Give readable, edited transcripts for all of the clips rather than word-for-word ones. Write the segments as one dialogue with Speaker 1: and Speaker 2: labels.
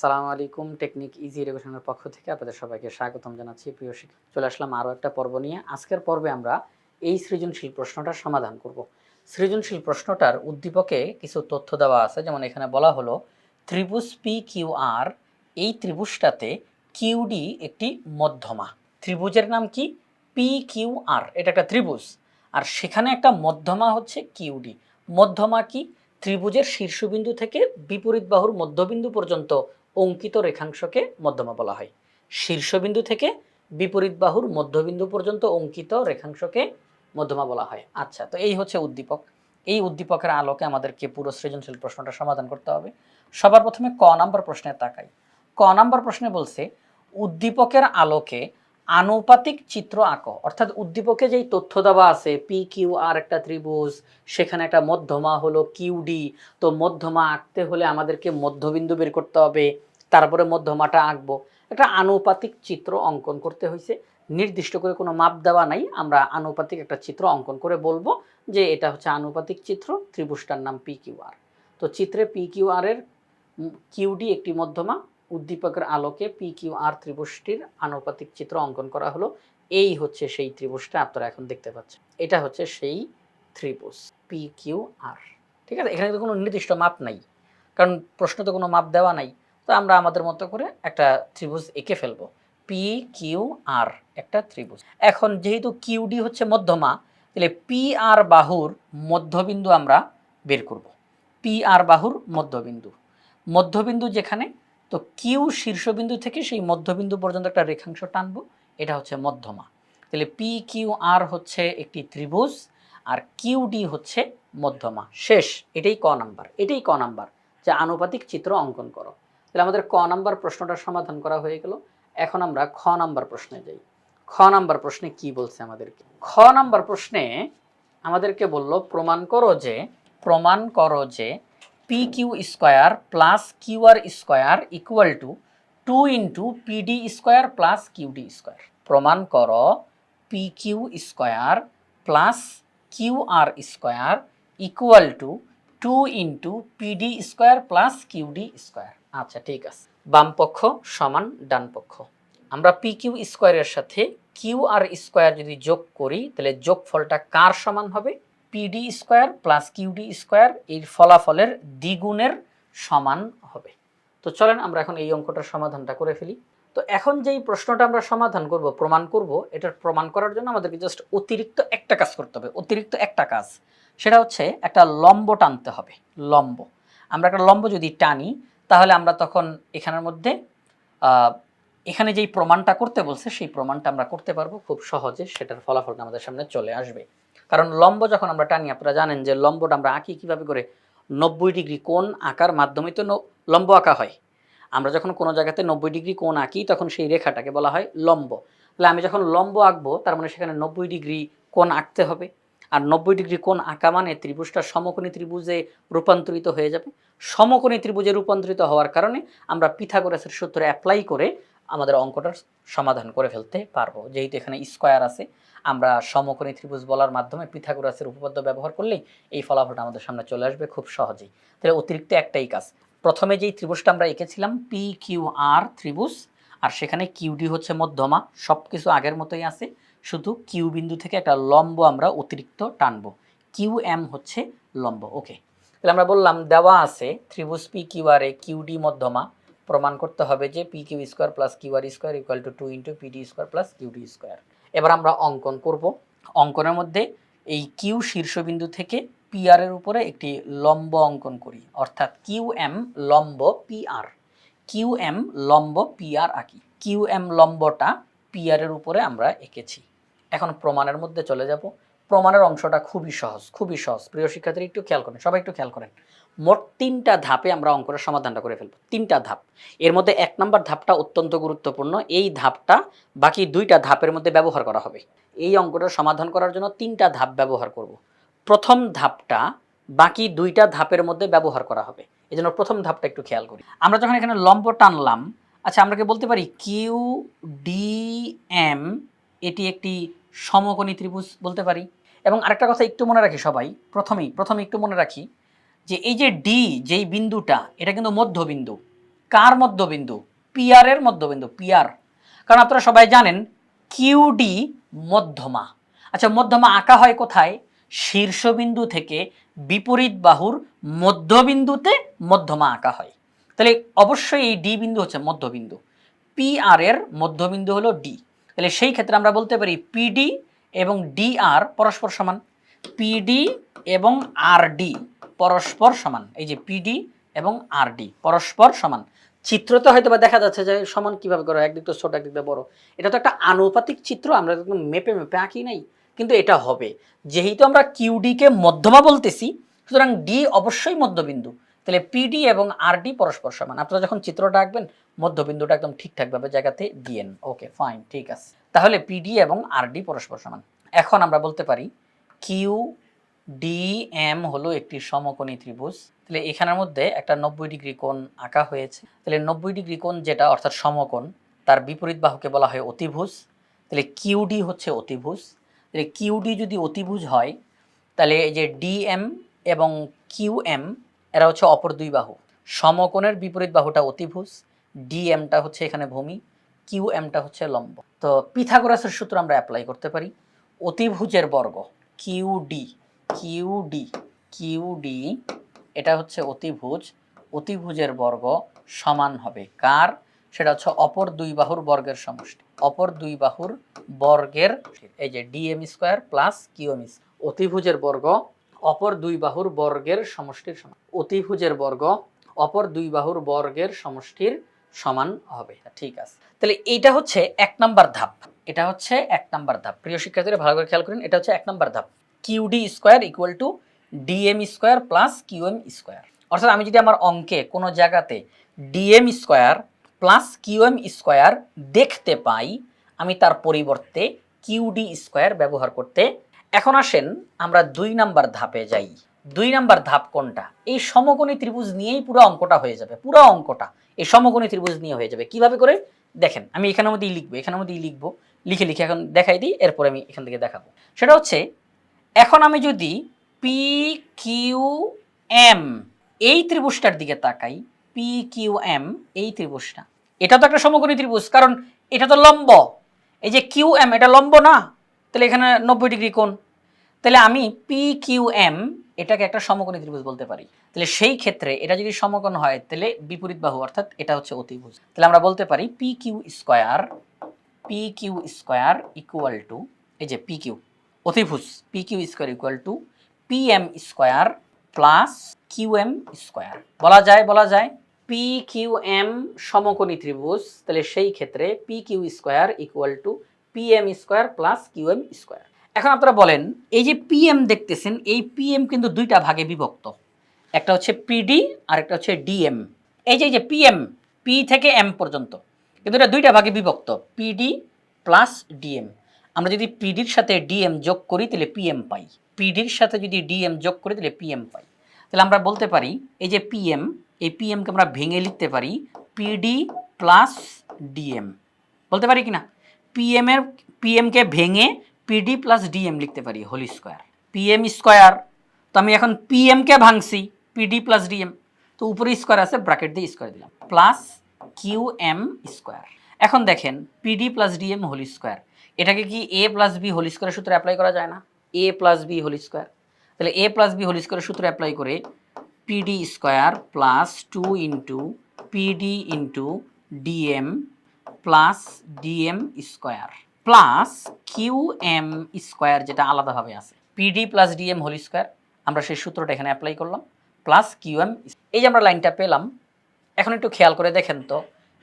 Speaker 1: আসসালামু আলাইকুম। Technique easy এডুকেশনের পক্ষ থেকে আপনাদের সবাইকে স্বাগতম জানাচ্ছি। প্রিয় শিক্ষার্থী, চলে আসলাম আরও একটা পর্ব নিয়ে। আজকের পর্বে আমরা এই সৃজনশীল প্রশ্নটার সমাধান করব। সৃজনশীল প্রশ্নটার উদ্দীপকে কিছু তথ্য দেওয়া আছে, যেমন এখানে বলা হলো ত্রিভুজ পি কিউ আর, এই ত্রিভুজটাতে কিউডি একটি মধ্যমা। ত্রিভুজের নাম কি? পি কিউ আর, এটা একটা ত্রিভুজ, আর সেখানে একটা মধ্যমা হচ্ছে কিউডি। মধ্যমা কি? ত্রিভুজের শীর্ষবিন্দু থেকে বিপরীত বাহুর মধ্যবিন্দু পর্যন্ত অঙ্কিত রেখাংশকে মধ্যমা বলা হয়। শীর্ষবিন্দু থেকে বিপরীত বাহুর মধ্যবিন্দু পর্যন্ত অঙ্কিত রেখাংশকে মধ্যমা বলা হয়। আচ্ছা, তো এই হচ্ছে উদ্দীপক। এই উদ্দীপকের আলোকে আমাদেরকে পুরো সৃজনশীল প্রশ্নটা সমাধান করতে হবে। সবার প্রথমে ক নাম্বার প্রশ্নে তাকাই। ক নাম্বার প্রশ্নে বলছে উদ্দীপকের আলোকে আনুপাতিক চিত্র আঁকো। অর্থাৎ উদ্দীপকে যেই তথ্য দেওয়া আছে, পি কিউ আর একটা ত্রিভুজ, সেখানে একটা মধ্যমা হলো কিউডি। তো মধ্যমা আঁকতে হলে আমাদেরকে মধ্যবিন্দু বের করতে হবে, তারপরে মধ্যমাটা আঁকবো। একটা আনুপাতিক চিত্র অঙ্কন করতে হয়েছে। নির্দিষ্ট করে কোনো মাপ দেওয়া নাই, আমরা আনুপাতিক একটা চিত্র অঙ্কন করে বলবো যে এটা হচ্ছে আনুপাতিক চিত্র, ত্রিভুজটার নাম পি কিউ আর। তো চিত্রে পি কিউ আর এর কিউডি একটি মধ্যমা, উদ্দীপকের আলোকে পি কিউ আর ত্রিভুজটির আনুপাতিক চিত্র অঙ্কন করা হলো। এই হচ্ছে সেই ত্রিভুজটা আপনারা এখন দেখতে পাচ্ছেন, এটা হচ্ছে সেই ত্রিভুজ পি কিউ আর। ঠিক আছে, এখানে তো কোনো নির্দিষ্ট মাপ নাই, কারণ প্রশ্ন তো কোনো মাপ দেওয়া নাই। তো আমরা আমাদের মতো করে একটা ত্রিভুজ এঁকে ফেলবো। পি কিউ আর একটা ত্রিভুজ। এখন যেহেতু কিউডি হচ্ছে মধ্যমা, তাহলে পি আর বাহুর মধ্যবিন্দু আমরা বের করব। পি আর বাহুর মধ্যবিন্দু, মধ্যবিন্দু যেখানে, তো কিউ শীর্ষবিন্দু থেকে সেই মধ্যবিন্দু পর্যন্ত একটা রেখাংশ টানবো, এটা হচ্ছে মধ্যমা। তাহলে পি কিউ আর হচ্ছে একটি ত্রিভুজ, আর কিউডি হচ্ছে মধ্যমা। শেষ, এটাই ক নাম্বার, এটাই ক নাম্বার, যে আনুপাতিক চিত্র অঙ্কন করো। তাহলে আমাদের ক নাম্বার প্রশ্নটার সমাধান করা হয়ে গেল। এখন আমরা খ নাম্বার প্রশ্নে যাই। খ নাম্বার প্রশ্নে কি বলছে আমাদেরকে? খ নাম্বার প্রশ্নে আমাদেরকে বলল প্রমাণ করো যে P Q square plus Q R square equal to 2 into PD square plus QD square. প্রমাণ করো P Q square plus Q R square equal to 2 into PD square plus QD square. আচ্ছা, ঠিক আছে। বাম পক্ষ সমান ডান পক্ষ। আমরা পি কিউ স্কোয়ারের সাথে কিউ আর স্কোয়ার যদি যোগ করি, তাহলে যোগফলটা কার সমান হবে? PD square plus QD square, এর ফলাফলের দ্বিগুণের সমান হবে। তো চলেন আমরা এখন এই অঙ্কটার সমাধানটা করে ফেলি। তো এখন যেই প্রশ্নটা আমরা সমাধান করব, প্রমাণ করব, এটার প্রমাণ করার জন্য আমাদেরকে জাস্ট অতিরিক্ত একটা কাজ করতে হবে। অতিরিক্ত একটা কাজ, সেটা হচ্ছে একটা লম্ব টানতে হবে। লম্ব, আমরা একটা লম্ব যদি টানি, তাহলে আমরা তখন এখানের মধ্যে এখানে যেই প্রমাণটা করতে বলছে সেই প্রমাণটা আমরা করতে পারবো খুব সহজে, সেটার ফলাফলটা আমাদের সামনে চলে আসবে। কারণ লম্ব যখন আমরা টানি, আপনারা জানেন যে লম্বটা আমরা আঁকি কীভাবে করে? 90 ডিগ্রি কোণ আঁকার মাধ্যমেই তো লম্ব আঁকা হয়। আমরা যখন কোনো জায়গাতে 90 ডিগ্রি কোণ আঁকি, তখন সেই রেখাটাকে বলা হয় লম্ব। তাহলে আমি যখন লম্ব আঁকবো, তার মানে সেখানে 90 ডিগ্রি কোণ আঁকতে হবে। আর 90 ডিগ্রি কোণ আঁকা মানে ত্রিভুজটা সমকোণী ত্রিভুজে রূপান্তরিত হয়ে যাবে। সমকোণী ত্রিভুজে রূপান্তরিত হওয়ার কারণে আমরা পিথাগোরাসের সূত্র অ্যাপ্লাই করে আমাদের অঙ্কটার সমাধান করে ফেলতে পারবো। যেহেতু এখানে স্কোয়ার আছে, আমরা সমকোণী ত্রিভুজ বলার মাধ্যমে পিথাগোরাসের উপপাদ্য ব্যবহার করলেই এই ফলাফলটা আমাদের সামনে চলে আসবে খুব সহজেই। তাহলে অতিরিক্ত একটাই কাজ, প্রথমে যেই ত্রিভুজটা আমরা এঁকেছিলাম পি কিউ আর ত্রিভুজ, আর সেখানে কিউডি হচ্ছে মধ্যমা, সব কিছু আগের মতোই আছে, শুধু কিউ বিন্দু থেকে একটা লম্ব আমরা অতিরিক্ত টানবো। কিউ এম হচ্ছে লম্ব। ওকে, তাহলে আমরা বললাম দেওয়া আছে ত্রিভুজ পি কিউ আর এ কিউডি মধ্যমা। প্রমাণ করতে হবে যে P Q square plus Q R square equal to 2 into PD square plus QD square. এবার আমরা অঙ্কন করব। অঙ্কনের মধ্যে এই কিউ শীর্ষবিন্দু থেকে পি আর এর উপরে একটি লম্ব অঙ্কন করি, অর্থাৎ কিউ এম লম্ব পি আর। কিউ এম লম্ব পি আর আঁকি। কিউ এম লম্বটা পি আর এর উপরে আমরা এঁকেছি। এখন প্রমাণের মধ্যে চলে যাব। প্রমাণের অংশটা খুবই সহজ, খুবই সহজ। প্রিয় শিক্ষার্থীরা একটু খেয়াল করেন, সবাই একটু খেয়াল করেন। মোট 3টা ধাপে আমরা অঙ্কটার সমাধানটা করে ফেলবো। 3টা ধাপ, এর মধ্যে 1 নম্বর ধাপটা অত্যন্ত গুরুত্বপূর্ণ। এই ধাপটা বাকি 2টা ধাপের মধ্যে ব্যবহার করা হবে। এই অঙ্কটার সমাধান করার জন্য 3টা ধাপ ব্যবহার করব। প্রথম ধাপটা বাকি 2টা ধাপের মধ্যে ব্যবহার করা হবে। এই জন্য প্রথম ধাপটা একটু খেয়াল করি। আমরা যখন এখানে লম্ব টানলাম, আচ্ছা আমরা কি বলতে পারি কিউ ডি এম এটি একটি সমকোণী ত্রিভুজ বলতে পারি। এবং আরেকটা কথা একটু মনে রাখি সবাই, প্রথমে একটু মনে রাখি যে এই যে ডি যেই বিন্দুটা, এটা কিন্তু মধ্যবিন্দু। কার মধ্যবিন্দু? পিআর এর মধ্যবিন্দু, পিআর। কারণ আপনারা সবাই জানেন কিউডি মধ্যমা। আচ্ছা, মধ্যমা আঁকা হয় কোথায়? শীর্ষবিন্দু থেকে বিপরীত বাহুর মধ্যবিন্দুতে মধ্যমা আঁকা হয়। তাহলে অবশ্যই এই ডি বিন্দু হচ্ছে মধ্যবিন্দু। পিআর এর মধ্যবিন্দু হলো ডি। তাহলে সেই ক্ষেত্রে আমরা বলতে পারি পিডি এবং ডিআর পরস্পর সমান। পিডি এবং আরডি পরস্পর সমান। এই যে পিডি এবং আরডি পরস্পর সমান। চিত্রতে হয়তো বা দেখা যাচ্ছে যে সমান কিভাবে করে, একদিক তো ছোট একদিক তো বড়। এটা তো একটা আনুপাতিক চিত্র, আমরা একদম মেপে মেপে আঁকি নাই, কিন্তু এটা হবে। যেহেতু আমরা কিউডি কে মধ্যমা বলতেছি, সুতরাং ডি অবশ্যই মধ্যবিন্দু। তাহলে পিডি এবং আরডি পরস্পর সমান। আপনারা যখন চিত্রটা আঁকবেন মধ্যবিন্দুটা একদম ঠিকঠাকভাবে জায়গাতে দিয়েন। ওকে, ফাইন, ঠিক আছে। তাহলে পিডি এবং আরডি পরস্পর সমান। এখন আমরা বলতে পারি কিউ ডি এম হলো একটি সমকোণী ত্রিভুজ। তাহলে এখানের মধ্যে একটা 90 ডিগ্রি কোণ আঁকা হয়েছে। তাহলে 90 ডিগ্রি কোণ যেটা অর্থাৎ সমকোণ, তার বিপরীত বাহুকে বলা হয় অতিভুজ। তাহলে কিউডি হচ্ছে অতিভুজ। তাহলে কিউডি যদি অতিভুজ হয়, তাহলে এই যে ডিএম এবং কিউএম এরা হচ্ছে অপর দুই বাহু। সমকোণের বিপরীত বাহুটা অতিভুজ, ডিএমটা হচ্ছে এখানে ভূমি, কিউএমটা হচ্ছে লম্ব। তো পিথাগোরাসের সূত্র আমরা অ্যাপ্লাই করতে পারি। অতিভুজের বর্গ কিউডি, কিউডি কিউডি এটা হচ্ছে অতিভুজ। অতিভুজের বর্গ সমান হবে কার? সেটা হচ্ছে অপর দুই বাহুর বর্গের সমষ্টি। অপর দুই বাহুর বর্গের, এই যে ডিএম স্কোয়ার প্লাস কিউএম। অতিভুজের বর্গ অপর দুই বাহুর বর্গের সমষ্টির সমান। অতিভুজের বর্গ অপর দুই বাহুর বর্গের সমষ্টির সমান হবে। ঠিক আছে, তাহলে এইটা হচ্ছে 1 নাম্বার ধাপ। এটা হচ্ছে 1 নাম্বার ধাপ। প্রিয় শিক্ষার্থীরা ভালো করে খেয়াল করেন, এটা হচ্ছে 1 নাম্বার ধাপ। QD square equal two DM square plus QM square. অর্থাৎ আমি যদি আমার অঙ্কে কোনো জায়গাতে DM square plus QM square দেখতে পাই, আমি তার পরিবর্তে কিউডি স্কোয়ার ব্যবহার করতে। এখন আসেন আমরা 2 নাম্বার ধাপে যাই। 2 নাম্বার ধাপ কোনটা? এই সমকোণী ত্রিভুজ নিয়েই পুরো অঙ্কটা হয়ে যাবে। পুরো অঙ্কটা এই সমকোণী ত্রিভুজ নিয়ে হয়ে যাবে। কিভাবে করে দেখেন, আমি এখানের মধ্যেই লিখবো, এখানের মধ্যেই লিখবো, লিখে লিখে এখন দেখাই দিই, এরপরে আমি এখান থেকে দেখাবো। সেটা হচ্ছে, এখন আমি যদি পি কিউ এম এই ত্রিভুজটার দিকে তাকাই, পি কিউ এম এই ত্রিভুজটা, এটা তো একটা সমকোণী ত্রিভুজ, কারণ এটা তো লম্ব। এই যে কিউ এম এটা লম্ব না, তাহলে এখানে 90 ডিগ্রি কোণ। তাহলে আমি পি কিউ এম এটাকে একটা সমকোণী ত্রিভুজ বলতে পারি। তাহলে সেই ক্ষেত্রে এটা যদি সমকোণ হয়, তাহলে বিপরীত বাহু অর্থাৎ এটা হচ্ছে অতিভুজ। তাহলে আমরা বলতে পারি P Q square equal to, এই যে পি কিউ অতিভুজ, P Q square equal to P M square plus Q M square. বলা যায় পি কিউ এম সমকোণী ত্রিভুজ, তাহলে সেই ক্ষেত্রে P Q square equal to P M square plus Q M square. এখন আপনারা বলেন, এই যে পিএম দেখতেছেন, এই পিএম কিন্তু দুইটা ভাগে বিভক্ত। একটা হচ্ছে পিডি আর একটা হচ্ছে ডিএম। এই যে পিএম, পি থেকে এম পর্যন্ত, কিন্তু এটা দুইটা ভাগে বিভক্ত, পিডি প্লাস ডিএম। আমরা যদি পিডির সাথে ডিএম যোগ করি তাহলে পিএম পাই, পিডির সাথে যদি ডিএম যোগ করি তাহলে পিএম পাই। তাহলে আমরা বলতে পারি এই যে পিএম, এই পিএমকে আমরা ভেঙে লিখতে পারি পিডি প্লাস ডিএম। বলতে পারি কি না? পিএমকে ভেঙে পিডি প্লাস ডিএম লিখতে পারি হোল স্কোয়ার। পিএম স্কোয়ার, তো আমি এখন পিএমকে ভাঙছি পিডি প্লাস ডিএম, তো উপরে স্কোয়ার আছে, ব্র্যাকেট দিয়ে স্কোয়ার দিলাম, প্লাস কিউ এম স্কোয়ার। এখন দেখেন PD plus DM whole square, এটাকে কি এ প্লাস বি হোল স্কোয়ারের সূত্রে অ্যাপ্লাই করা যায় না? A plus B whole square. তাহলে এ প্লাস বি হোল স্কোয়ারের সূত্রে অ্যাপ্লাই করে PD square plus 2 into PD into DM plus DM square plus Q M square, যেটা আলাদাভাবে আছে PD plus DM whole square. আমরা সেই সূত্রটা এখানে অ্যাপ্লাই করলাম, প্লাস কিউ এম। এই যে আমরা লাইনটা পেলাম। এখন একটু খেয়াল করে দেখেন তো,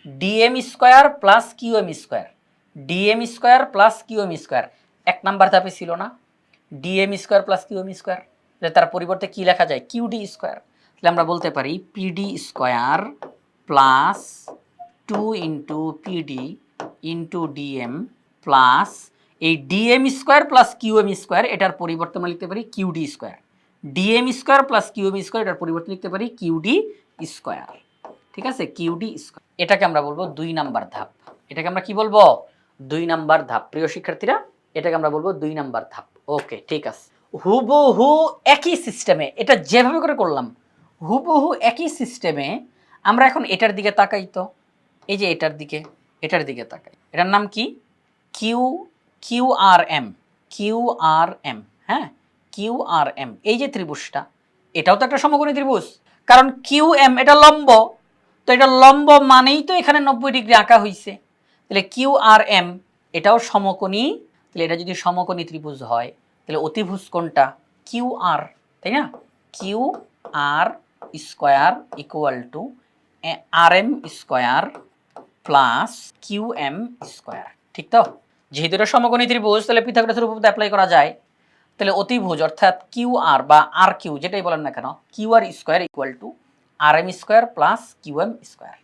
Speaker 1: DM square plus Q M square, DM square plus Q M square 1 number ধাপে ছিল না? DM square plus Q M square, তার পরিবর্তে কি লেখা যায়? QD square. তাহলে আমরা বলতে পারি PD square plus 2 into PD into DM plus এই DM square plus QM square, এটার পরিবর্তে আমরা লিখতে পারি QD square. DM square plus QM square, এটার পরিবর্তে লিখতে পারি কিউডি স্কোয়ার। ঠিক আছে, কিউডি স্কোয়ার। এটাকে আমরা বলবো 2 নাম্বার ধাপ। এটাকে আমরা কি বলবো? 2 নাম্বার ধাপ। প্রিয় শিক্ষার্থীরা, এটাকে আমরা বলবো 2 নাম্বার ধাপ। ওকে, ঠিক আছে। হুবহু একই সিস্টেমে, এটা যেভাবে করে করলাম হুবহু একই সিস্টেমে আমরা এখন এটার দিকে তাকাই তো, এই যে এটার দিকে তাকাই, এটার নাম কি? Q Q R M, Q R M, হ্যাঁ, কিউ আর এম, এই যে ত্রিভুজটা, এটাও তো একটা সমকোণী ত্রিভুজ, কারণ কিউ এম এটা লম্ব, তো এটা লম্ব মানেই তো এখানে 90 ডিগ্রি আঁকা হয়েছে, তাহলে কিউ আর এম এটাও সমকোণী, তাহলে এটা যদি সমকোণী ত্রিভুজ হয় তাহলে অতিভুজ কোনটা? কিউ আর, তাই না? Q R square equal to R M square plus Q M square, ঠিক তো? যেহেতু এটা সমকোণী ত্রিভুজ তাহলে পিথাগোরাসের উপপাদ্য অ্যাপ্লাই করা যায়, তাহলে অতিভুজ অর্থাৎ কিউ আর বা আর কিউ যেটাই বলেন না কেন, Q R square equal to R M square plus Q M square.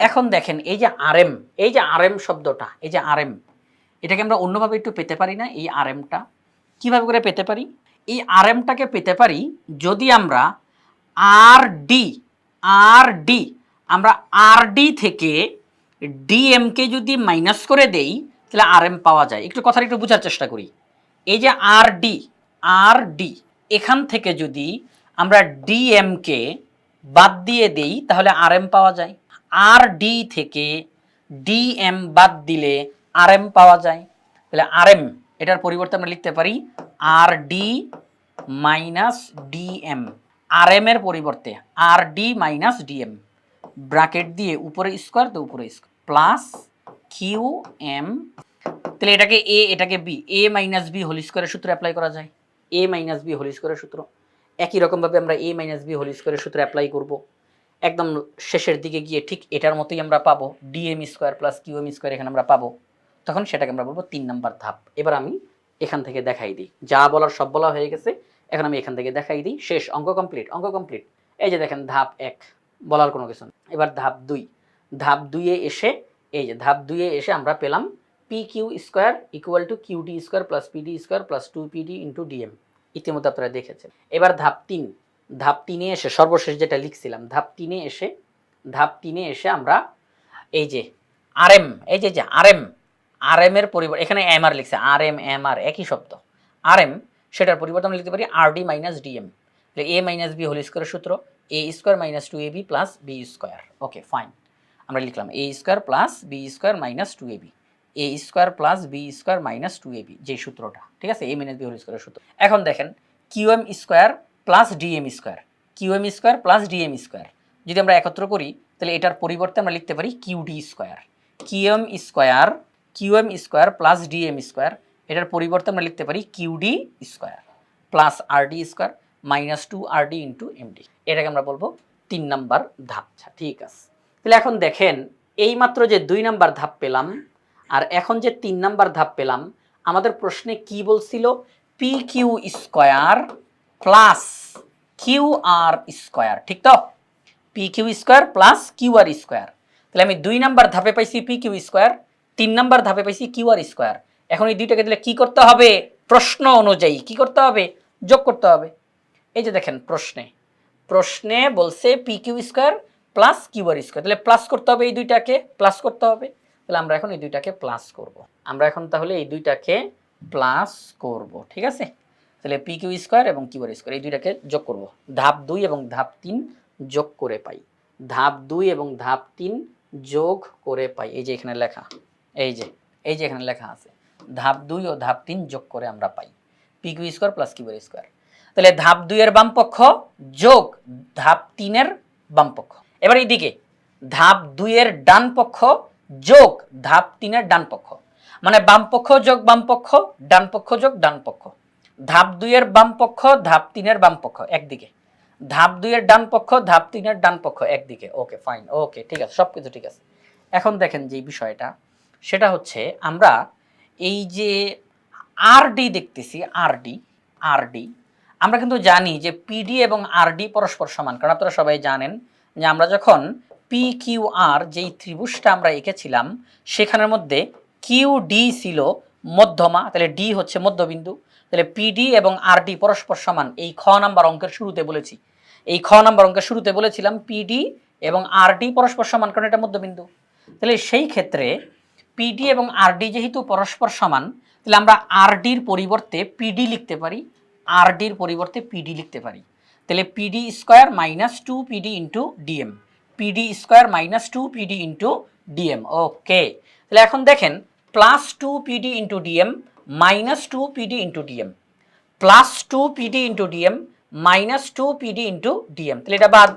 Speaker 1: এখন দেখেন এই যে আর এম, এই যে আর এম শব্দটা, এই যে আর এম, এটাকে আমরা অন্যভাবে একটু পেতে পারি না? এই আর এমটা কীভাবে করে পেতে পারি? এই আর এমটাকে পেতে পারি যদি আমরা আর ডি, আর ডি, আমরা আর ডি থেকে ডিএমকে যদি মাইনাস করে দেই তাহলে আর এম পাওয়া যায়। একটু কথাটা একটু বোঝার চেষ্টা করি। এই যে আর ডি, আর ডি, এখান থেকে যদি আমরা ডিএমকে বাদ দিয়ে দেই তাহলে আর এম পাওয়া যায়। আর ডি থেকে ডিএম বাদ দিলে আর এম পাওয়া যায়। তাহলে আর এম এটার পরিবর্তে আমরা লিখতে পারি R D minus DM, R M এর পরিবর্তে R D minus DM, bracket দিয়ে উপরে স্কোয়ার তো উপরে স্কোয়ার প্লাস কিউ এম। তাহলে এটাকে এ, এটাকে বি, এ মাইনাস বি হোল স্কোয়ারের সূত্র অ্যাপ্লাই করা যায়, এ মাইনাস বি হোল স্কোয়ারের সূত্র। একই রকমভাবে আমরা এ মাইনাস বি হোল স্কোয়ারের সূত্র অ্যাপ্লাই করব। একদম শেষের দিকে গিয়ে ঠিক এটার মতোই আমরা পাবো DM square plus Q M square, এখানে আমরা পাবো, তখন সেটাকে আমরা বলবো 3 নম্বর ধাপ। এবার আমি এখান থেকে দেখাই দিই, যা বলার সব বলা হয়ে গেছে, এখন আমি এখান থেকে দেখাই দিই, শেষ, অঙ্ক কমপ্লিট, অঙ্ক কমপ্লিট। এই যে দেখেন ধাপ 1 বলার কোনো কিছু না। এবার ধাপ 2, ধাপ 2-এ এসে, এই যে ধাপ 2-এ এসে আমরা পেলাম P Q square equal to Q D square plus PD square plus 2pd into DM, ইতিমধ্যে আপনারা দেখেছেন। এবার ধাপ 3, ধাপ 3-এ এসে সর্বশেষ যেটা লিখছিলাম, ধাপ 3-এ এসে, ধাপ 3-এ এসে আমরা এই যে আর এম, এই যে আর এম, আর এম এর পরিবর্তে এখানে এম আর লিখছে, আর এম এম আর একই শব্দ, আর এম, সেটার পরিবর্তে আমরা লিখতে পারি আর ডি মাইনাস ডিএম। তাহলে এ মাইনাস বি হোল স্কোয়ারের সূত্র A square minus 2ab plus B square. Okay fine, আমরা লিখলাম A square plus B square minus 2ab, A square plus B square minus 2ab, যে সূত্রটা, ঠিক আছে, এ মাইনাস বি হোল স্কোয়ারের সূত্র। এখন দেখেন Q M square plus DM square, Q M square plus DM square যদি আমরা একত্র করি তাহলে এটার পরিবর্তে আমরা লিখতে পারি QD square, QM square, QM square plus DM square, এটার পরিবর্তে আমরা লিখতে পারি QD square plus RD square minus 2rd into MD, এটাকে আমরা বলবো 3 নাম্বার ধাপ। ঠিক আছে, তাহলে এখন দেখেন এইমাত্র যে 2 নাম্বার ধাপ পেলাম আর এখন যে 3 নাম্বার ধাপ পেলাম, আমাদের প্রশ্নে কি বলছিল? P Q square plus Q R square, ঠিক তো? P Q square plus Q R square, তাহলে আমি 2 নাম্বার ধাপে পাইছি পি কিউ স্কোয়ার, 3 নাম্বার ধাপে পাইছি কিউ আর স্কোয়ার। এখন এই দুইটাকে দিলে কি করতে হবে? প্রশ্ন অনুযায়ী কি করতে হবে? যোগ করতে হবে। এই যে দেখেন প্রশ্নে বলছে P Q square plus Q R square, তাহলে প্লাস করতে হবে, এই দুইটাকে প্লাস করতে হবে। তাহলে আমরা এখন এই দুইটাকে প্লাস করব, আমরা এখন তাহলে এই দুইটাকে প্লাস করব, ঠিক আছে? তাহলে পি কিউ স্কোয়ার এবং কিউ আর স্কোয়ার এই দুইটাকে যোগ করব, ধাপ 2 এবং ধাপ 3 যোগ করে পাই, ধাপ 2 এবং ধাপ 3 যোগ করে পাই। এই যে এখানে লেখা, এই যে এখানে লেখা আছে ধাপ 2 ও ধাপ 3 যোগ করে আমরা পাই P Q square plus Q R square. তাহলে ধাপ 2 এর বাম পক্ষ যোগ ধাপ 3 এর বাম পক্ষ। এবার এইদিকে ধাপ 2 এর ডান পক্ষ যোগ ধাপ 3 এর ডান পক্ষ, মানে বাম পক্ষ যোগ বাম পক্ষ, ডান পক্ষ যোগ ডান পক্ষ। ধাপ 2 এর বাম পক্ষ ধাপ 3 এর বাম পক্ষ একদিকে, ধাপ 2 এর ডান পক্ষ ধাপ 3 এর ডান পক্ষ একদিকে। ওকে ফাইন, ওকে ঠিক আছে, সব কিছু ঠিক আছে। এখন দেখেন যে বিষয়টা, সেটা হচ্ছে আমরা এই যে আরডি দেখতেছি, আরডি আমরা কিন্তু জানি যে পিডি এবং আরডি পরস্পর সমান, কারণ আপনারা সবাই জানেন যে আমরা যখন পি কিউ আর যেই ত্রিভুজটা আমরা এঁকেছিলাম সেখানের মধ্যে কিউ ডি ছিল মধ্যমা, তাহলে ডি হচ্ছে মধ্যবিন্দু, তাহলে পিডি এবং আরডি পরস্পর সমান। এই খ নাম্বার অঙ্কের শুরুতে বলেছি, এই খ নাম্বার অঙ্কের শুরুতে বলেছিলাম পিডি এবং আরডি পরস্পর সমান, কারণ এটা মধ্যবিন্দু। তাহলে সেই ক্ষেত্রে পিডি এবং আরডি যেহেতু পরস্পর সমান, তাহলে আমরা আরডির পরিবর্তে পিডি লিখতে পারি, আরডির পরিবর্তে পিডি লিখতে পারি। তাহলে PD square minus 2pd into DM, PD square minus 2PD into DM. Okay, তাহলে এখন দেখেন plus 2PD into DM minus 2PD into DM, plus 2PD into DM minus 2PD into DM, তাহলে এটা বাদ।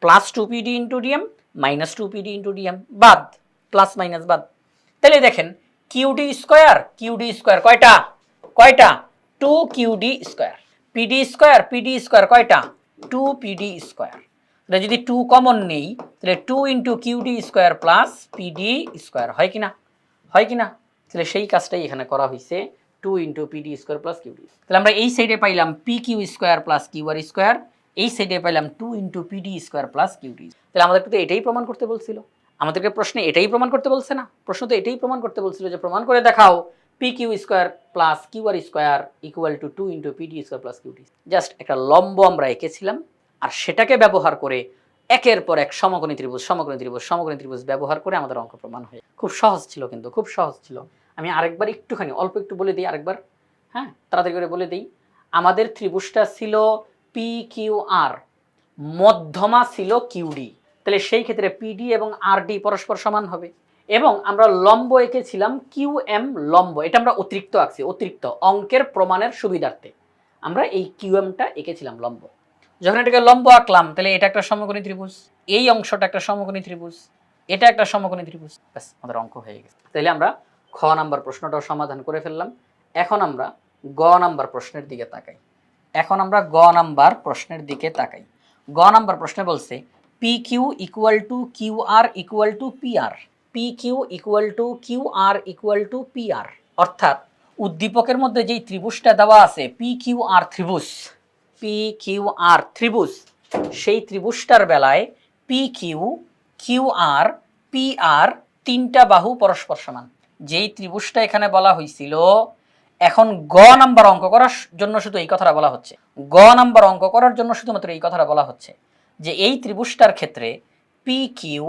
Speaker 1: Plus 2PD into DM minus 2PD into DM বাদ, plus minus বাদ। তাহলে দেখেন কিউডি স্কোয়ার কয়টা কয়টা 2QD স্কোয়ার, পিডি স্কোয়ার কয়টা 2PD স্কোয়ার। তাহলে যদি 2 কমন নেই তাহলে 2 into QD square plus PD square, হয় কিনা হয় কিনা? তাহলে সেই কাজটাই এখানে করা হয়েছে, 2 into PD square plus QD. তাহলে আমরা এই সাইডে পাইলাম P Q square plus QR square, এই সাইডে পাইলাম 2 into PD square plus QD. তাহলে আমাদেরকে তো এটাই প্রমাণ করতে বলছিল, আমাদেরকে প্রশ্নে এটাই প্রমাণ করতে বলছে না, প্রশ্ন তো এটাই প্রমাণ করতে বলছিল যে প্রমাণ করে দেখাও P Q square plus QR square equal to 2 into PD square plus QD. Just একটা লম্ব আমরা এঁকেছিলাম, আর সেটাকে ব্যবহার করে একের পর এক সমকোণী ত্রিভুজ সমকোণী ত্রিভুজ সমকোণী ত্রিভুজ ব্যবহার করে আমাদের অঙ্ক প্রমাণ হয়। খুব সহজ ছিল, কিন্তু খুব সহজ ছিল। আমি আরেকবার একটুখানি অল্প একটু বলে দিই, আরেকবার, হ্যাঁ তাড়াতাড়ি করে বলে দিই। আমাদের ত্রিভুজটা ছিল পি কিউ আর, মধ্যমা ছিল কিউডি, তাহলে সেই ক্ষেত্রে পিডি এবং আরডি পরস্পর সমান হবে। এবং আমরা লম্ব এঁকেছিলাম কিউ এম লম্ব, এটা আমরা অতিরিক্ত আঁকছি, অতিরিক্ত অঙ্কের প্রমাণের সুবিধার্থে আমরা এই কিউ এমটা এঁকেছিলাম লম্ব। যখন এটাকে লম্ব আঁকলাম তাহলে এটা একটা সমকোণী ত্রিভুজ, এই অংশটা একটা সমকোণী ত্রিভুজ, এটা একটা সমকোণী ত্রিভুজ, ব্যাস আমাদের অঙ্ক হয়ে গেছে। তাহলে আমরা খ নাম্বার প্রশ্নটাও সমাধান করে ফেললাম। এখন আমরা গ নাম্বার প্রশ্নের দিকে তাকাই। গ নাম্বার প্রশ্নে বলছে P Q equal to Q R equal to P R, P Q equal to Q R equal to P R, অর্থাৎ উদ্দীপকের মধ্যে যেই ত্রিভুজটা দেওয়া আছে পি কিউ আর ত্রিভুজ, পি কিউ আর ত্রিভুজ, সেই ত্রিভুজটার বেলায় পি কিউ কিউ আর পি আর তিনটা বাহু পরস্পর সমান। যেই ত্রিভুজটা এখানে বলা হয়েছিল, এখন গ নাম্বার অঙ্ক করার জন্য শুধু এই কথাটা বলা হচ্ছে, গ নাম্বার অঙ্ক করার জন্য শুধুমাত্র এই কথাটা বলা হচ্ছে যে এই ত্রিভুজটার ক্ষেত্রে পি কিউ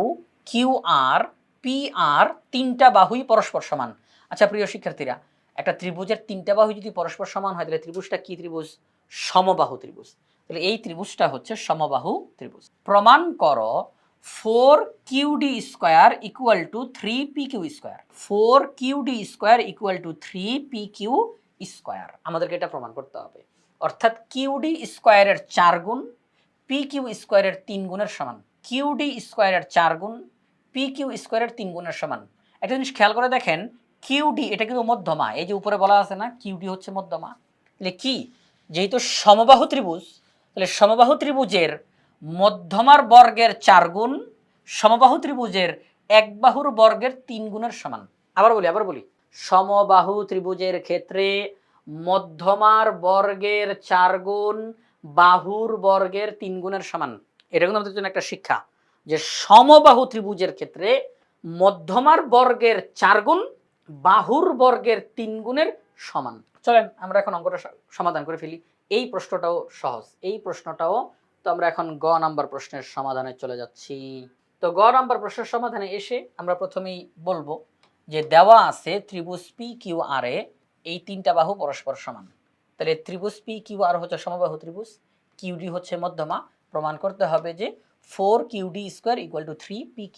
Speaker 1: কিউ আর পি আর তিনটা বাহুই পরস্পর সমান। আচ্ছা প্রিয় শিক্ষার্থীরা, একটা ত্রিভুজের তিনটা বাহু যদি পরস্পর সমান হয় তাহলে ত্রিভুজটা কি ত্রিভুজ? সমবাহু ত্রিভুজ। তাহলে এই ত্রিভুজটা হচ্ছে সমবাহু ত্রিভুজ। প্রমাণ করো 4QD square equal two 3PQ square, 4QD square equal two 3PQ square. আমাদেরকে এটা প্রমাণ করতে হবে, অর্থাৎ কিউডি স্কোয়ারের 4 গুণ পিকিউ স্কোয়ারের 3 গুণের সমান, কিউডি স্কোয়ারের 4 গুণ পিকিউ স্কোয়ারের 3 গুণের সমান। একটা জিনিস খেয়াল করে দেখেন, কিউডি এটা কিন্তু মধ্যমা, এই যে উপরে বলা আছে না কিউডি হচ্ছে মধ্যমা, তাহলে কি যেহেতু সমবাহু ত্রিভুজ, তাহলে সমবাহু ত্রিভুজের মধ্যমার বর্গের 4 গুণ সমবাহু ত্রিভুজের এক বাহুর বর্গের 3 গুণের সমান। আবার বলি সমবাহু ত্রিভুজের ক্ষেত্রে মধ্যমার বর্গের 4 গুণ বাহুর বর্গের 3 গুণের সমান। এটা কিন্তু আমাদের জন্য একটা শিক্ষা যে সমবাহু ত্রিভুজের ক্ষেত্রে মধ্যমার বর্গের 4 গুণ বাহুর বর্গের 3 গুণের সমান। চলেন আমরা এখন অঙ্কটা সমাধান করে ফেলি। এই প্রশ্নটাও সহজ, এই প্রশ্নটাও তো আমরা এখন গ নাম্বার প্রশ্নের সমাধানে চলে যাচ্ছি। তো গ নাম্বার প্রশ্নের সমাধানে এসে আমরা প্রথমেই বলবো যে দেওয়া আছে ত্রিভুজ পি কিউ আর এ এই তিনটা বাহু পরস্পর সমান। তাহলে ত্রিভুজ পি কিউ আর হচ্ছে সমবাহু ত্রিভুজ, কিউডি হচ্ছে মধ্যমা, প্রমাণ করতে হবে যে 4QD square equal two 3PQ।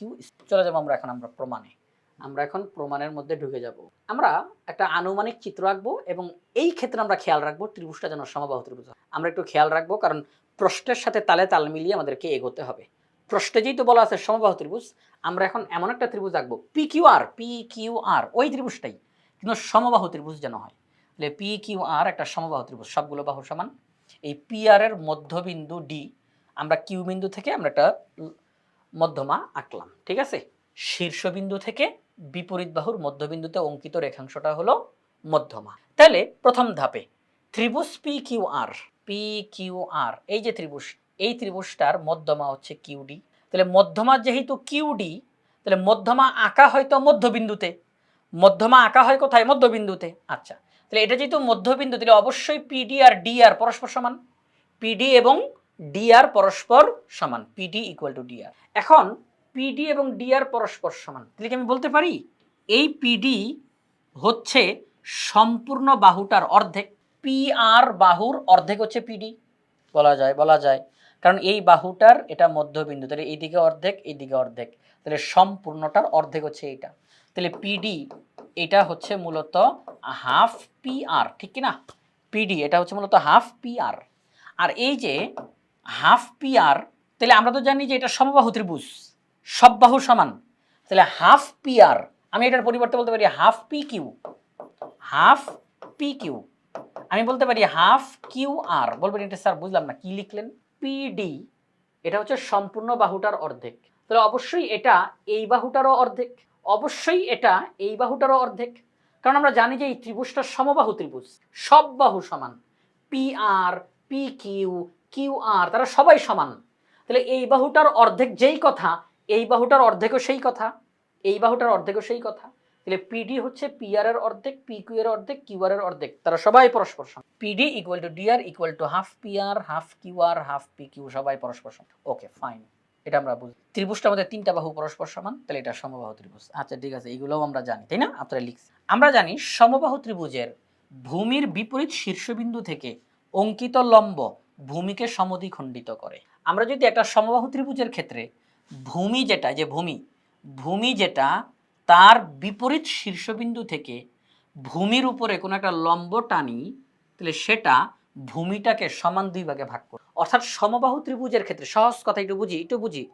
Speaker 1: চলে যাবো আমরা প্রমাণে। আমরা এখন প্রমাণের মধ্যে ঢুকে যাব। আমরা একটা আনুমানিক চিত্র আঁকবো এবং এই ক্ষেত্রে আমরা খেয়াল রাখবো ত্রিভুজটা যেন সমবাহু ত্রিভুজ। আমরা একটু খেয়াল রাখবো কারণ প্রশ্নের সাথে তালে তাল মিলিয়ে আমাদেরকে এগোতে হবে। প্রশ্নে যেহেতু বলা আছে সমবাহু ত্রিভুজ, আমরা এখন এমন একটা ত্রিভুজ আঁকবো PQR ওই ত্রিভুজটাই, কিন্তু সমবাহু ত্রিভুজ যেন হয়। তাহলে PQR একটা সমবাহু ত্রিভুজ, সবগুলো বাহু সমান। এই PR এর মধ্যবিন্দু ডি, আমরা কিউ বিন্দু থেকে আমরা একটা মধ্যমা আঁকলাম, ঠিক আছে। শীর্ষবিন্দু থেকে বিপরীত বাহুর মধ্যবিন্দুতে অঙ্কিত রেখাংশটা হলো মধ্যমা। তাহলে প্রথম ধাপে ত্রিভুজ PQR এই যে ত্রিভুজ, এই ত্রিভুজটার মধ্যমা হচ্ছে কিউডি। তাহলে মধ্যমা যেহেতু কিউডি, তাহলে মধ্যমা আঁকা হয়তো মধ্যবিন্দুতে, মধ্যমা আঁকা হয় কোথায়? মধ্যবিন্দুতে। আচ্ছা, তাহলে এটা যেহেতু মধ্যবিন্দু, তাহলে অবশ্যই পিডি আর ডিআর পরস্পর সমান, পিডি এবং ডিআর পরস্পর সমান, পিডি ইকুয়াল টু ডিআর। এখন পিডি এবং ডিআর পরস্পর সমান, তাহলে কি আমি বলতে পারি এই পিডি হচ্ছে সম্পূর্ণ বাহুটার অর্ধেক, পি আর বাহুর অর্ধেক হচ্ছে পিডি, বলা যায় কারণ এই বাহুটার এটা মধ্যবিন্দু, তাহলে এইদিকে অর্ধেক এইদিকে অর্ধেক, তাহলে সম্পূর্ণটার অর্ধেক হচ্ছে এইটা, তাহলে পিডি এটা হচ্ছে মূলত হাফ পি আর, ঠিক কি না? পিডি এটা হচ্ছে মূলত হাফ পি আর। আর এই যে হাফ পি আর, তাহলে আমরা তো জানি যে এটা সমবাহু ত্রিভুজ, সব বাহু সমান, তাহলে হাফ পি আর আমি এটার পরিবর্তে বলতে পারি half P Q, half P Q, আমি বলতে পারি হাফ কিউ আর। বলবেন এটা স্যার বুঝলাম না, কি লিখলেন? পিডি এটা হচ্ছে সম্পূর্ণ বাহুটার অর্ধেক, তাহলে অবশ্যই এটা এই বাহুটারও অর্ধেক, অবশ্যই এটা এই বাহুটারও অর্ধেক, কারণ আমরা জানি যে এই ত্রিভুজটা সমবাহু ত্রিভুজ, সব বাহু সমান, P R P Q Q আর তারা সবাই সমান, তাহলে এই বাহুটার অর্ধেক যেই কথা, এই বাহুটার অর্ধেকও সেই কথা, এই বাহুটার অর্ধেকও সেই কথা, তাহলে পিডি হচ্ছে পি আর এর অর্ধেক, পি কিউ এর অর্ধেক, কিউ আর এর অর্ধেক, তারা সবাই পরস্পর সমান। PD equal to DR equal to half P R half Q R half P Q, সবাই পরস্পর সমান। ওকে ফাইন, এটা আমরা বুঝি। ত্রিভুজটার মধ্যে তিনটা বাহু পরস্পর সমান, তাহলে এটা সমবাহু ত্রিভুজ। আচ্ছা ঠিক আছে, এইগুলোও আমরা জানি, তাই না? আপনারা লিখছি। আমরা জানি সমবাহু ত্রিভুজের ভূমির বিপরীত শীর্ষবিন্দু থেকে অঙ্কিত লম্ব ভূমিকে সমদ্বিখণ্ডিত করে। আমরা যদি একটা সমবাহু ত্রিভুজের ক্ষেত্রে ভূমি যেটা, যে ভূমি যেটা তার বিপরীত শীর্ষবিন্দু থেকে ভূমির উপরে কোনো একটা লম্ব টানি, তাহলে সেটা ভূমিটাকে সমান দুই ভাগে ভাগ করে। অর্থাৎ সমবাহু ত্রিভুজের ক্ষেত্রে, সহজ কথা একটু বুঝি,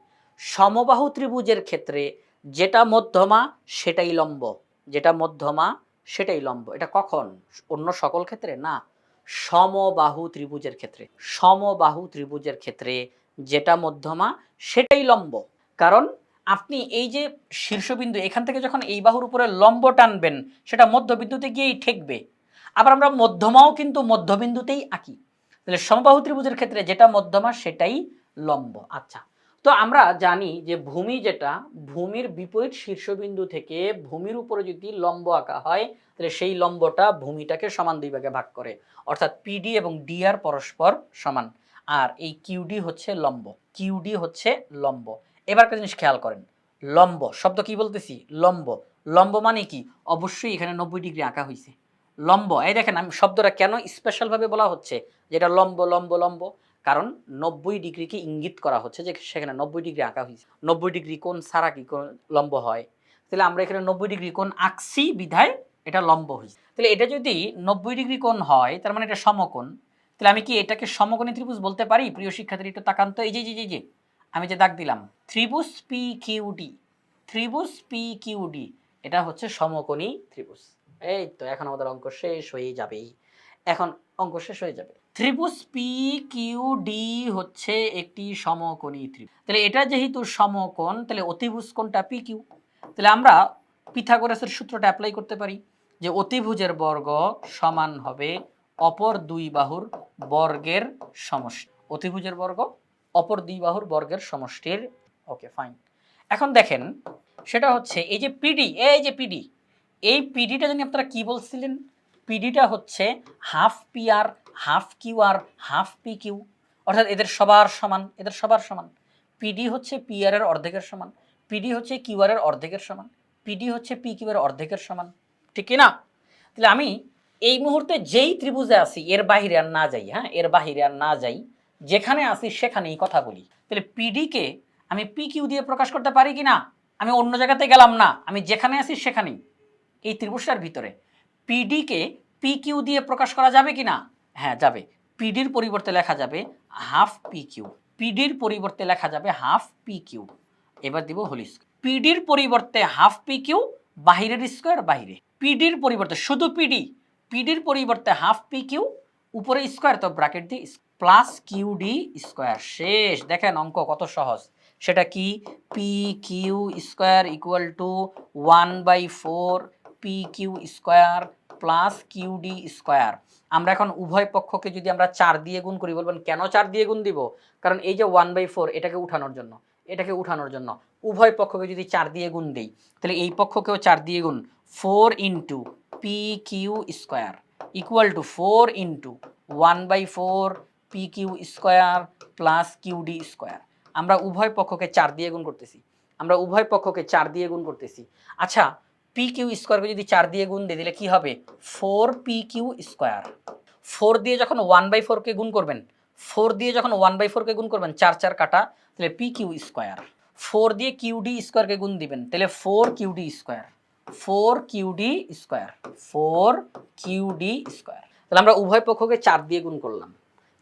Speaker 1: সমবাহু ত্রিভুজের ক্ষেত্রে যেটা মধ্যমা সেটাই লম্ব, যেটা মধ্যমা সেটাই লম্ব। এটা কখন? অন্য সকল ক্ষেত্রে না, সমবাহু ত্রিভুজের ক্ষেত্রে। সমবাহু ত্রিভুজের ক্ষেত্রে যেটা মধ্যমা সেটাই লম্ব, কারণ আপনি এই যে শীর্ষবিন্দু এখান থেকে যখন এই বাহুর উপরে লম্ব টানবেন সেটা মধ্যবিন্দুতে গিয়েই ঠেকবে। আবার আমরা মধ্যমাও কিন্তু মধ্যবিন্দুতেই আঁকি, তাহলে সমবাহু ত্রিভুজের ক্ষেত্রে যেটা মধ্যমা সেটাই লম্ব। আচ্ছা, তো আমরা জানি যে ভূমি যেটা, ভূমির বিপরীত শীর্ষবিন্দু থেকে ভূমির উপরে যদি লম্ব আঁকা হয় তাহলে সেই লম্বটা ভূমিটাকে সমান দুই ভাগে ভাগ করে, অর্থাৎ পিডি এবং ডিআর পরস্পর সমান, আর এই কিউডি হচ্ছে লম্ব, কিউডি হচ্ছে লম্ব। এবার একটা জিনিস খেয়াল করেন, লম্ব শব্দ কি বলতেছি? লম্ব। লম্ব মানে কি? অবশ্যই এখানে 90 ডিগ্রি আঁকা হয়েছে। লম্ব, এই দেখেন আমি শব্দটা কেন স্পেশালভাবে বলা হচ্ছে যেটা লম্ব লম্ব লম্ব, কারণ 90 ডিগ্রিকে ইঙ্গিত করা হচ্ছে যে সেখানে 90 ডিগ্রি আঁকা হয়েছে। 90 ডিগ্রি কোণ ছাড়া কি কোণ লম্ব হয়? তাহলে আমরা এখানে 90 ডিগ্রি কোণ আঁকছি বিধায় এটা লম্ব হয়েছে। তাহলে এটা যদি 90 ডিগ্রি কোণ হয় তার মানে এটা সমকোণ, তাহলে আমি কি এটাকে সমকোণী ত্রিভুজ বলতে পারি? প্রিয় শিক্ষার্থী একটু তাকান তো, এই যে আমি যে দাগ দিলাম ত্রিভুজ পি কিউডি, ত্রিভুজ পি কিউডি এটা হচ্ছে সমকোণী ত্রিভুজ। এই তো এখন আমাদের অঙ্ক শেষ হয়ে যাবে, এখন অঙ্ক শেষ হয়ে যাবে। ত্রিভুজ পি কিউ ডি হচ্ছে একটি সমকোণী ত্রিভুজ, তাহলে এটা যেহেতু সমকোণ তাহলে অতিভুজ কোণটা পি কিউ, তাহলে আমরা পিথাগোরাসের সূত্রটা অ্যাপ্লাই করতে পারি যে অতিভুজের বর্গ সমান হবে অপর দুই বাহুর বর্গের সমষ্টি, অতিভুজের বর্গ অপর দুই বাহুর বর্গের সমষ্টির। ওকে ফাইন, এখন দেখেন সেটা হচ্ছে এই যে পিডি, এই যে পিডি, এই পিডিটা জানি আপনারা কি বলছিলেন? পিডিটা হচ্ছে half P R half Q R half P Q, অর্থাৎ এদের সবার সমান, এদের সবার সমান। পিডি হচ্ছে পি আর এর অর্ধেকের সমান, পিডি হচ্ছে কিউ আর এর অর্ধেকের সমান, পিডি হচ্ছে পি কিউ এর অর্ধেকের সমান, ঠিক কি না? তাহলে আমি এই মুহূর্তে যেই ত্রিভুজে আছি এর বাহিরে আর না যাই, হ্যাঁ এর বাহিরে আর না যাই, যেখানে আছি সেখানেই কথা বলি। তাহলে পিডিকে আমি পি কিউ দিয়ে প্রকাশ করতে পারি কি না? আমি অন্য জায়গাতে গেলাম না, আমি যেখানে আছি সেখানেই এই ত্রিভুজটার ভিতরে পিডিকে পি কিউ দিয়ে প্রকাশ করা যাবে কি না? হ্যাঁ যাবে। পিডির পরিবর্তে লেখা যাবে হাফ পি কিউ, পিডির পরিবর্তে লেখা যাবে হাফ পি কিউ। এবার দিব হোল স্কয়ার, পিডির পরিবর্তে হাফ পি কিউ, বাহিরের স্কয়ার বাহিরে, পিডির পরিবর্তে শুধু পিডি, পিডির পরিবর্তে হাফ পি কিউ, উপরে স্কয়ার তো ব্র্যাকেট দিয়ে প্লাস কিউ ডি স্কয়ার। শেষ। দেখেন অঙ্ক কত সহজ, সেটা কি? P Q square equal to 1/4 P Q square plus Q D square. আমরা এখন উভয় পক্ষকে যদি আমরা 4 দিয়ে গুণ করি, বলবেন কেন 4 দিয়ে গুণ দিব? কারণ এই যে 1/4 এটাকে উঠানোর জন্য, এটাকে উঠানোর জন্য উভয় পক্ষকে যদি 4 দিয়ে গুণ দেই তাহলে এই পক্ষকেও 4 দিয়ে গুণ, 4 into P Q square equal to 4 into 1/4 P Q square plus Q D square. আমরা উভয় পক্ষকে 4 দিয়ে গুণ করতেছি, আমরা উভয় পক্ষকে 4 দিয়ে গুণ করতেছি। আচ্ছা, পি কিউ স্কয়ারকে যদি 4 দিয়ে গুণ দিয়ে দিলে কি হবে? 4 পি কিউ স্কয়ার। 4 দিয়ে যখন 1/4-কে গুণ করবেন, 4 দিয়ে যখন 1/4-কে গুণ করবেন, 4 4 কাটা, তাহলে পি কিউ স্কোয়ার। 4 দিয়ে কিউডি স্কোয়ারকে গুণ দিবেন, তাহলে 4 QD square, 4 QD square, 4 QD square. তাহলে আমরা উভয় পক্ষকে 4 দিয়ে গুণ করলাম।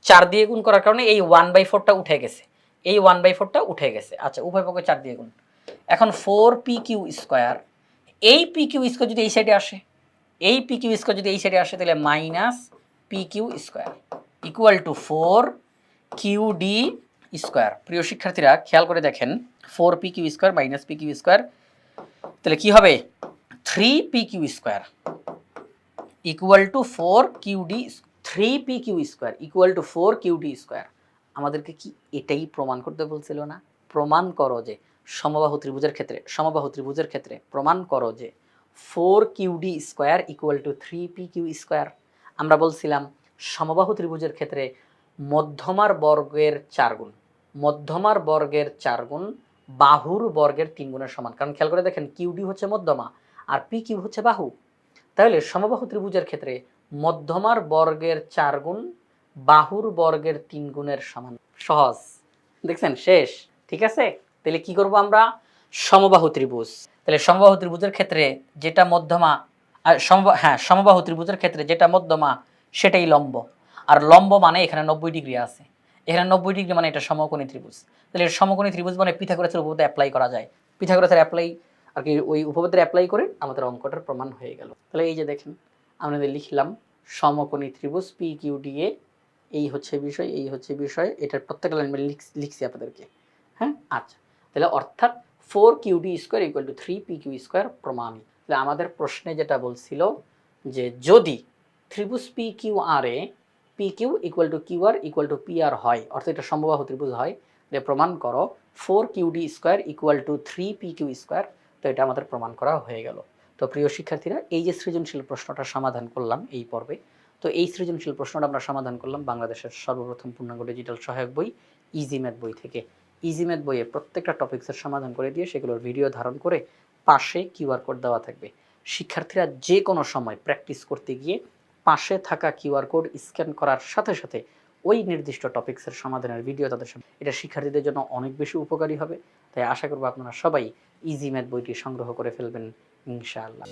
Speaker 1: 4 দিয়ে গুণ করার কারণে এই 1/4টা উঠে গেছে, এই 1/4টা উঠে গেছে। আচ্ছা, উভয় পক্ষে 4 দিয়ে গুণ। এখন 4 পি কিউ স্কোয়ার, এই পি কিউ স্কোয়ার যদি এই সাইডে আসে, এই পি কিউ স্কোয়ার যদি এই সাইডে আসে, তাহলে minus P Q square equal to 4 Q D square. প্রিয় শিক্ষার্থীরা খেয়াল করে দেখেন, 4 P Q square minus P Q square, তাহলে কি হবে 3 P Q square equal to 4 Q D, 3 P Q square equal to 4 Q D square. আমাদেরকে কি এটাই প্রমাণ করতে বলছিল না? প্রমাণ করো যে সমবাহু ত্রিভুজের ক্ষেত্রে, সমবাহু ত্রিভুজের ক্ষেত্রে প্রমাণ করো যে 4 Q D square equal to 3 P Q square. আমরা বলছিলাম সমবাহু ত্রিভুজের ক্ষেত্রে মধ্যমার বর্গের 4 গুণ, মধ্যমার বর্গের 4 গুণ বাহুর বর্গের 3 গুণের সমান। কারণ খেয়াল করে দেখেন, কিউডি হচ্ছে মধ্যমা আর পি কিউ হচ্ছে বাহু। তাহলে সমবাহু ত্রিভুজের ক্ষেত্রে মধ্যমার বর্গের 4 গুণ বাহুর বর্গের 3 গুণের সমান। সহজ, দেখছেন? শেষ। ঠিক আছে, তাহলে কি করব আমরা? সমবাহু ত্রিভুজ। তাহলে সমবাহু ত্রিভুজের ক্ষেত্রে যেটা মধ্যমা, সমবাহু ত্রিভুজের ক্ষেত্রে যেটা মধ্যমা সেটাই লম্ব। আর লম্ব মানে এখানে 90 ডিগ্রি আছে, এখানে 90 ডিগ্রি মানে এটা সমকোণী ত্রিভুজ। তাহলে সমকোণী ত্রিভুজ মানে পিথাগোরাসের উপপাদ্য অ্যাপ্লাই করা যায়। পিথাগোরাসের অ্যাপ্লাই আর কি, ওই উপপাদ্য অ্যাপ্লাই করে আমাদের অঙ্কটার প্রমাণ হয়ে গেল। তাহলে এই যে দেখেন, আমাদের লিখলাম সমকোণী ত্রিভুজ পি কিউ ডি এ, এই হচ্ছে বিষয়, এই হচ্ছে বিষয়, এটার প্রত্যেকটা লাইন লিখছি আপনাদেরকে। হ্যাঁ, আচ্ছা, তাহলে অর্থাৎ 4 Q D square equal to 3 P Q square প্রমাণ। তাহলে আমাদের প্রশ্নে যেটা বলছিল যে যদি ত্রিভুজ পি কিউ আর এ P Q equal to Q R equal to P R হয়, অর্থাৎ এটা সমবাহু ত্রিভুজ হয়, যে প্রমাণ করো 4 Q D square equal to 3 P Q square. তো এটা আমাদের প্রমাণ করা হয়ে গেল। তো প্রিয় শিক্ষার্থীরা, এই যে সৃজনশীল প্রশ্নটা সমাধান করলাম এই পর্বে, তো এই সৃজনশীল প্রশ্নটা আমরা সমাধান করলাম বাংলাদেশের সর্বপ্রথম পূর্ণাঙ্গ ডিজিটাল সহায়ক বই ইজি ম্যাথ বই থেকে। ইজি ম্যাথ বইয়ে প্রত্যেকটা টপিক্সের সমাধান করে দিয়ে সেগুলোর ভিডিও ধারণ করে পাশে কিউআর কোড দেওয়া থাকবে। শিক্ষার্থীরা যে কোনো সময় প্র্যাকটিস করতে গিয়ে পাশে থাকা কিউআর কোড স্ক্যান করার সাথে সাথে ওই নির্দিষ্ট টপিক্সের সমাধানের ভিডিও তাদের সামনে, এটা শিক্ষার্থীদের জন্য অনেক বেশি উপকারী হবে। তাই আশা করব আপনারা সবাই ইজি ম্যাথ বইটি সংগ্রহ করে ফেলবেন ইনশাআল্লাহ।